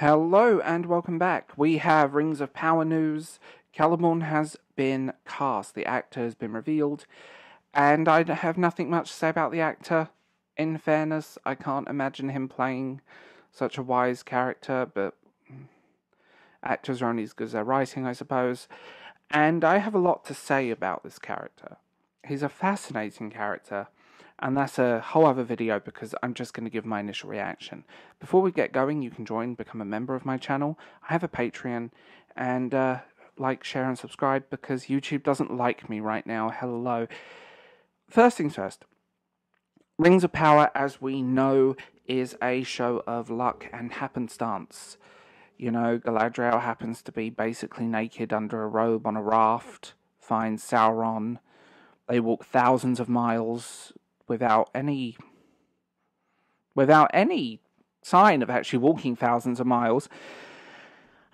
Hello and welcome back. We have Rings of Power news. Celeborn has been cast. The actor has been revealed. And I have nothing much to say about the actor. In fairness, I can't imagine him playing such a wise character, but actors are only as good as their writing, I suppose. And I have a lot to say about this character. He's a fascinating character. And that's a whole other video because I'm just going to give my initial reaction. Before we get going, you can join, become a member of my channel. I have a Patreon, and like, share, and subscribe because YouTube doesn't like me right now. Hello. First things first. Rings of Power, as we know, is a show of luck and happenstance. You know, Galadriel happens to be basically naked under a robe on a raft, finds Sauron. They walk thousands of miles without any sign of actually walking thousands of miles.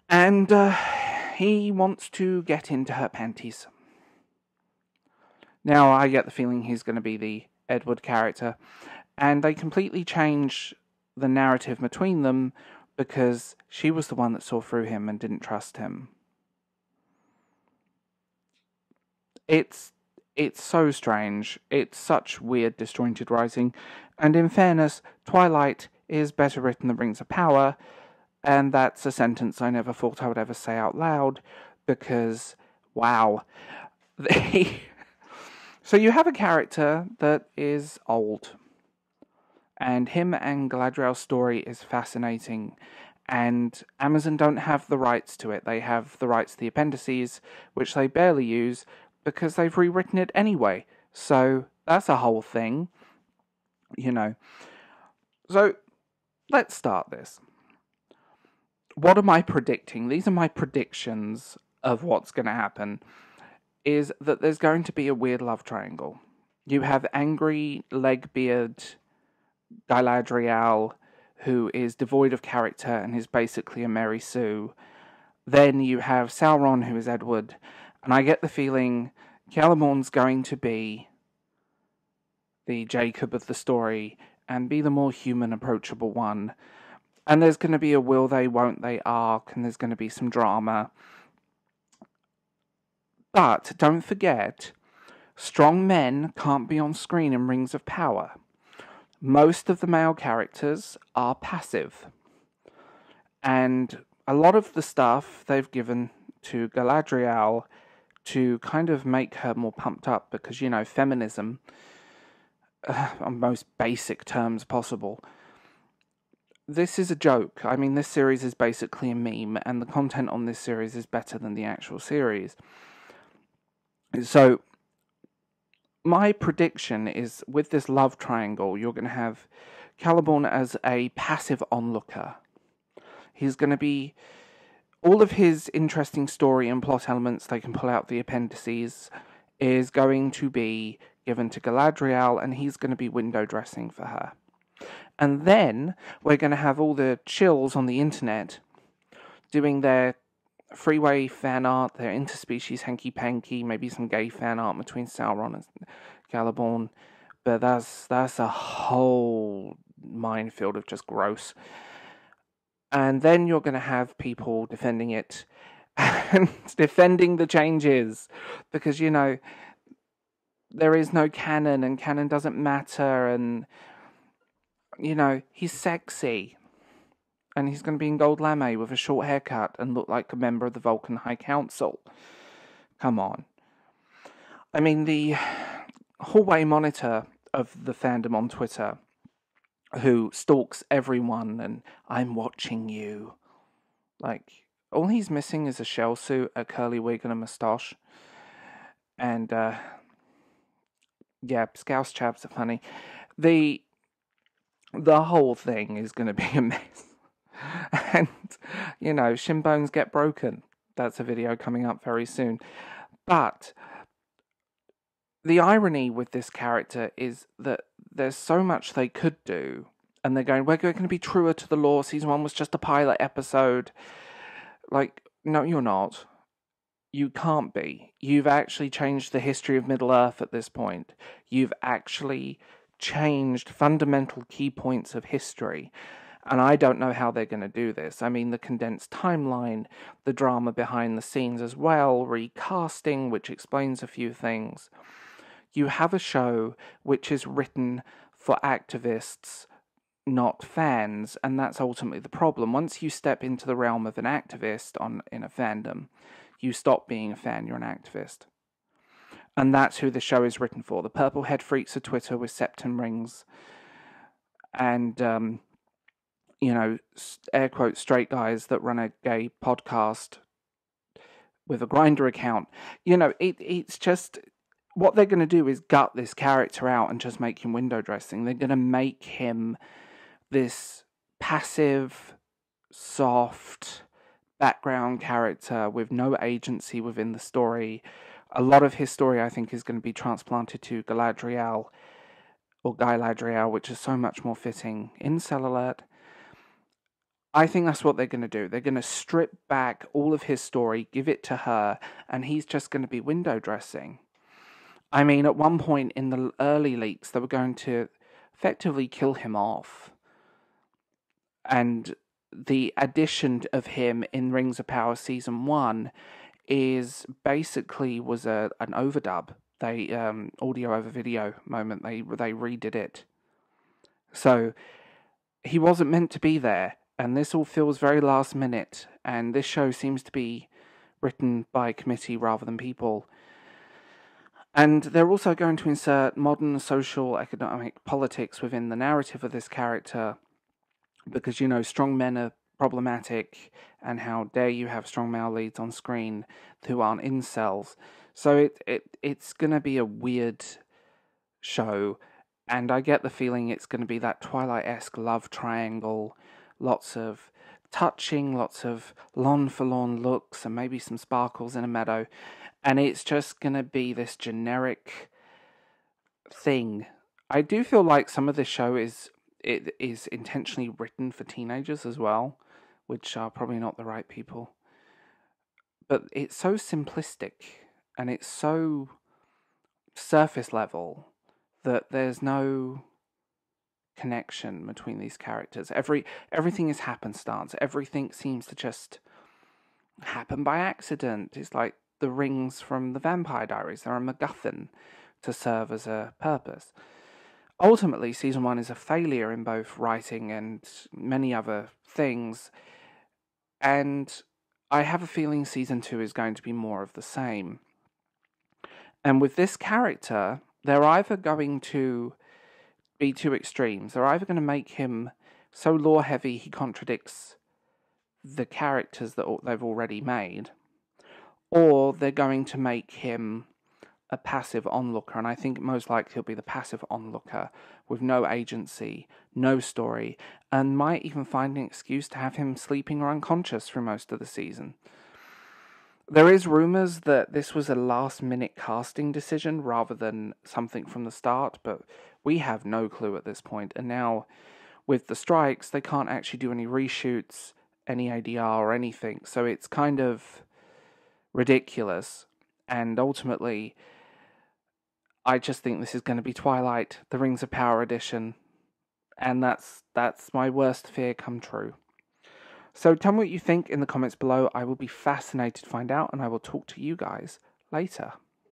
And he wants to get into her panties. Now, I get the feeling he's going to be the Edward character. And they completely change the narrative between them because she was the one that saw through him and didn't trust him. It's so strange. It's such weird, disjointed writing. And in fairness, Twilight is better written than Rings of Power. And that's a sentence I never thought I would ever say out loud. Because, wow. So you have a character that is old. And him and Galadriel's story is fascinating. And Amazon don't have the rights to it. They have the rights to the appendices, which they barely use, because they've rewritten it anyway. So that's a whole thing, you know. So let's start this. What am I predicting? These are my predictions of what's going to happen. Is that there's going to be a weird love triangle. You have angry, leg-beard Galadriel, who is devoid of character and is basically a Mary Sue. Then you have Sauron, who is Edward. And I get the feeling Celeborn's going to be the Jacob of the story and be the more human, approachable one. And there's going to be a will they, won't they arc, and there's going to be some drama. But don't forget, strong men can't be on screen in Rings of Power. Most of the male characters are passive. And a lot of the stuff they've given to Galadriel to kind of make her more pumped up because, you know, feminism, on most basic terms possible. This is a joke. I mean, this series is basically a meme, and the content on this series is better than the actual series. So, my prediction is, with this love triangle, you're going to have Celeborn as a passive onlooker. He's going to be all of his interesting story and plot elements they can pull out the appendices is going to be given to Galadriel, and he's going to be window dressing for her. And then we're going to have all the chills on the internet doing their freeway fan art, their interspecies hanky-panky, maybe some gay fan art between Sauron and Celeborn. But that's a whole minefield of just gross. And then you're going to have people defending it and defending the changes. Because, you know, there is no canon and canon doesn't matter. And, you know, he's sexy. And he's going to be in gold lame with a short haircut and look like a member of the Vulcan High Council. Come on. I mean, the hallway monitor of the fandom on Twitter, who stalks everyone and I'm watching you. Like, all he's missing is a shell suit, a curly wig, and a moustache. And, yeah, Scouse chaps are funny. The whole thing is going to be a mess. And, you know, shin bones get broken. That's a video coming up very soon. But the irony with this character is that there's so much they could do. And they're going, we're going to be truer to the lore. Season 1 was just a pilot episode. Like, no, you're not. You can't be. You've actually changed the history of Middle-earth at this point. You've actually changed fundamental key points of history. And I don't know how they're going to do this. I mean, the condensed timeline, the drama behind the scenes as well, recasting, which explains a few things. You have a show which is written for activists, not fans, and that's ultimately the problem. Once you step into the realm of an activist in a fandom, you stop being a fan, you're an activist. And that's who the show is written for. The purple head freaks of Twitter with septum rings and air quote straight guys that run a gay podcast with a Grindr account. It's just what they're going to do is gut this character out and just make him window dressing. They're going to make him this passive, soft background character with no agency within the story. A lot of his story, I think, is going to be transplanted to Galadriel or Galadriel, which is so much more fitting. Incel alert. I think that's what they're going to do. They're going to strip back all of his story, give it to her, and he's just going to be window dressing. I mean, at one point in the early leaks, they were going to effectively kill him off. And the addition of him in Rings of Power Season 1 was an overdub. They audio over video moment. They redid it. So he wasn't meant to be there. And this all feels very last minute, and this show seems to be written by committee rather than people. And they're also going to insert modern social, economic politics within the narrative of this character, because, strong men are problematic, and how dare you have strong male leads on screen who aren't incels. So it's going to be a weird show, and I get the feeling it's going to be that Twilight-esque love triangle. Lots of touching, lots of forlorn looks, and maybe some sparkles in a meadow. And it's just going to be this generic thing. I do feel like some of this show is intentionally written for teenagers as well, which are probably not the right people. But it's so simplistic, and it's so surface level that there's no connection between these characters. Everything is happenstance. Everything seems to just happen by accident. It's like the rings from the Vampire Diaries. They're a MacGuffin to serve as a purpose. Ultimately, Season 1 is a failure in both writing and many other things. And I have a feeling Season 2 is going to be more of the same. And with this character, they're either going to be two extremes. They're either going to make him so lore heavy he contradicts the characters that they've already made, or they're going to make him a passive onlooker, and I think most likely he'll be the passive onlooker with no agency, no story, and might even find an excuse to have him sleeping or unconscious for most of the season. There is rumours that this was a last-minute casting decision rather than something from the start, but we have no clue at this point. And now, with the strikes, they can't actually do any reshoots, any ADR or anything. So it's kind of ridiculous. And ultimately, I just think this is going to be Twilight, the Rings of Power edition. And that's my worst fear come true. So tell me what you think in the comments below. I will be fascinated to find out, and I will talk to you guys later.